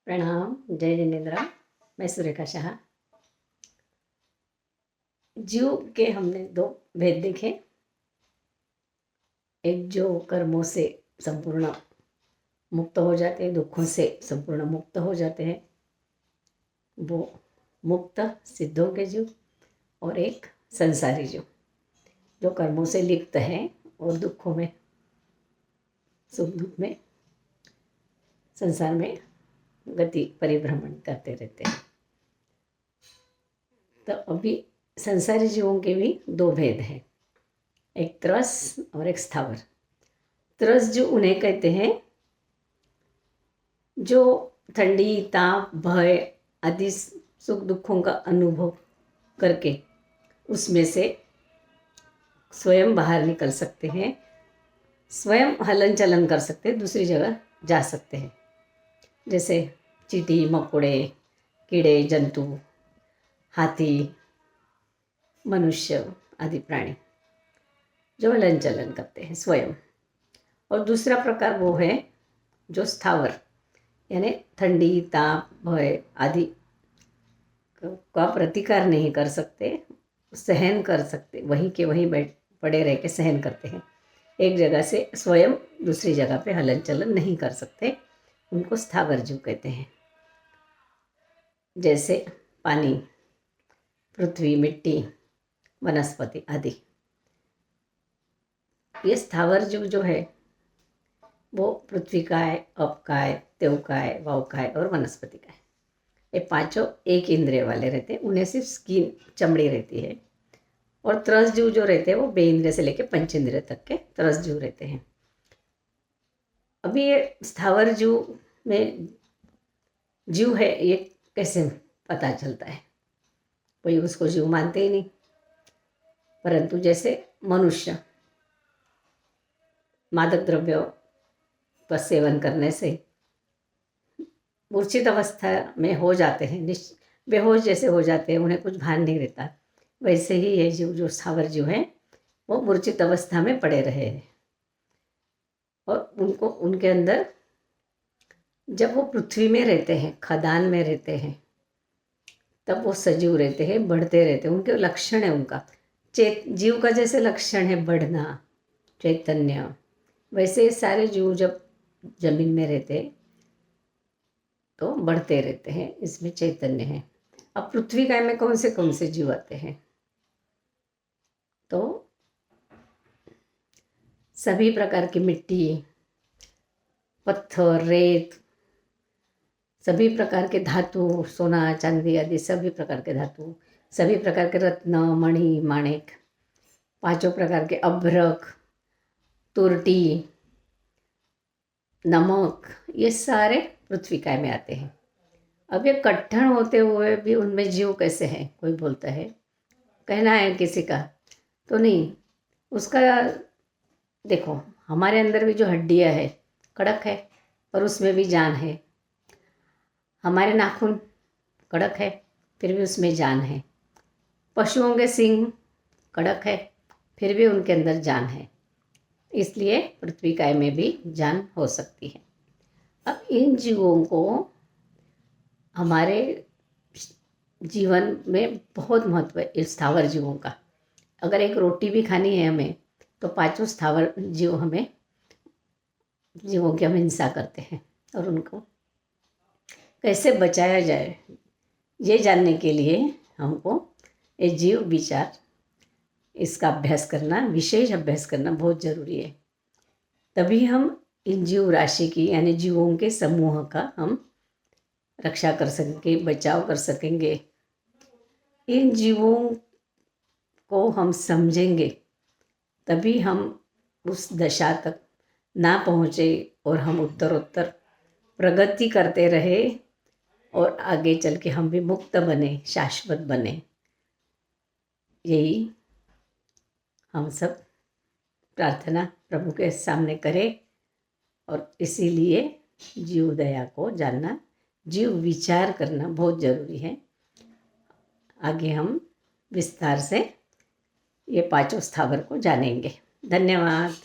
प्रणाम। जय जिनेन्द्र। मैं सुरेखा शाह। जीव के हमने दो भेद देखे। एक जो कर्मों से संपूर्ण मुक्त हो जाते हैं, दुखों से संपूर्ण मुक्त हो जाते हैं, वो मुक्त सिद्धों के जीव। और एक संसारी जीव जो कर्मों से लिप्त हैं और दुखों में, सुख दुख में, संसार में गति परिभ्रमण करते रहते हैं। तो अभी संसारी जीवों के भी दो भेद हैं, एक त्रस और एक स्थावर। त्रस जो उन्हें कहते हैं जो ठंडी, ताप, भय आदि सुख दुखों का अनुभव करके उसमें से स्वयं बाहर निकल सकते हैं, स्वयं हलन चलन कर सकते हैं, दूसरी जगह जा सकते हैं। जैसे चींटी, मकोड़े, कीड़े, जंतु, हाथी, मनुष्य आदि प्राणी जो हलन चलन करते हैं स्वयं। और दूसरा प्रकार वो है जो स्थावर, यानी ठंडी, ताप, भय आदि का प्रतिकार नहीं कर सकते, सहन कर सकते, वहीं के वहीं पड़े रह के सहन करते हैं। एक जगह से स्वयं दूसरी जगह पे हलन चलन नहीं कर सकते, उनको स्थावर जीव कहते हैं। जैसे पानी, पृथ्वी, मिट्टी, वनस्पति आदि। ये स्थावर जीव जो है वो पृथ्वी का है, अप का है, तेव का है, वाव का है और वनस्पति का है। ये पांचों एक इंद्रिय वाले रहते हैं, उन्हें सिर्फ स्किन, चमड़ी रहती है। और त्रस जीव जो रहते हैं वो बे इंद्रिय से लेकर पंच इंद्रिय तक के त्रस जीव रहते हैं। अभी ये स्थावर जीव में जीव है ये कैसे पता चलता है? कोई उसको जीव मानते ही नहीं। परंतु जैसे मनुष्य मादक द्रव्यों का सेवन करने से मूर्छित अवस्था में हो जाते हैं, बेहोश जैसे हो जाते हैं, उन्हें कुछ भान नहीं रहता, वैसे ही ये जीव जो स्थावर जीव हैं वो मूर्छित अवस्था में पड़े रहे हैं। और उनको उनके अंदर जब वो पृथ्वी में रहते हैं, खदान में रहते हैं, तब वो सजीव रहते हैं, बढ़ते रहते हैं। उनके लक्षण है उनका जीव का जैसे लक्षण है बढ़ना, चैतन्य, वैसे सारे जीव जब जमीन में रहते तो बढ़ते रहते हैं, इसमें चैतन्य है। अब पृथ्वी काय में कौन से जीव आते हैं? तो सभी प्रकार की मिट्टी, पत्थर, रेत, सभी प्रकार के धातु, सोना, चांदी आदि सभी प्रकार के धातु, सभी प्रकार के रत्न, मणि, माणिक, पांचों प्रकार के अभ्रक, तुरटी, नमक, ये सारे पृथ्वी काय में आते हैं। अब ये कट्ठण होते हुए भी उनमें जीव कैसे हैं? कोई बोलता है, कहना है किसी का तो नहीं। उसका देखो, हमारे अंदर भी जो हड्डियाँ है कड़क है, पर उसमें भी जान है। हमारे नाखून कड़क है, फिर भी उसमें जान है। पशुओं के सींग कड़क है, फिर भी उनके अंदर जान है। इसलिए पृथ्वी काय में भी जान हो सकती है। अब इन जीवों को हमारे जीवन में बहुत महत्व है, इस स्थावर जीवों का। अगर एक रोटी भी खानी है हमें तो पांचों स्थावर जीव हमें जीवों की हम हिंसा करते हैं। और उनको कैसे बचाया जाए ये जानने के लिए हमको ये जीव विचार, इसका अभ्यास करना, विशेष अभ्यास करना बहुत ज़रूरी है। तभी हम इन जीव राशि की, यानी जीवों के समूह का हम रक्षा कर सकेंगे, बचाव कर सकेंगे। इन जीवों को हम समझेंगे तभी हम उस दशा तक ना पहुँचे और हम उत्तरोत्तर प्रगति करते रहे और आगे चल के हम भी मुक्त बने, शाश्वत बने। यही हम सब प्रार्थना प्रभु के सामने करें। और इसीलिए जीव दया को जानना, जीव विचार करना बहुत ज़रूरी है। आगे हम विस्तार से ये पांचों स्थावर को जानेंगे। धन्यवाद।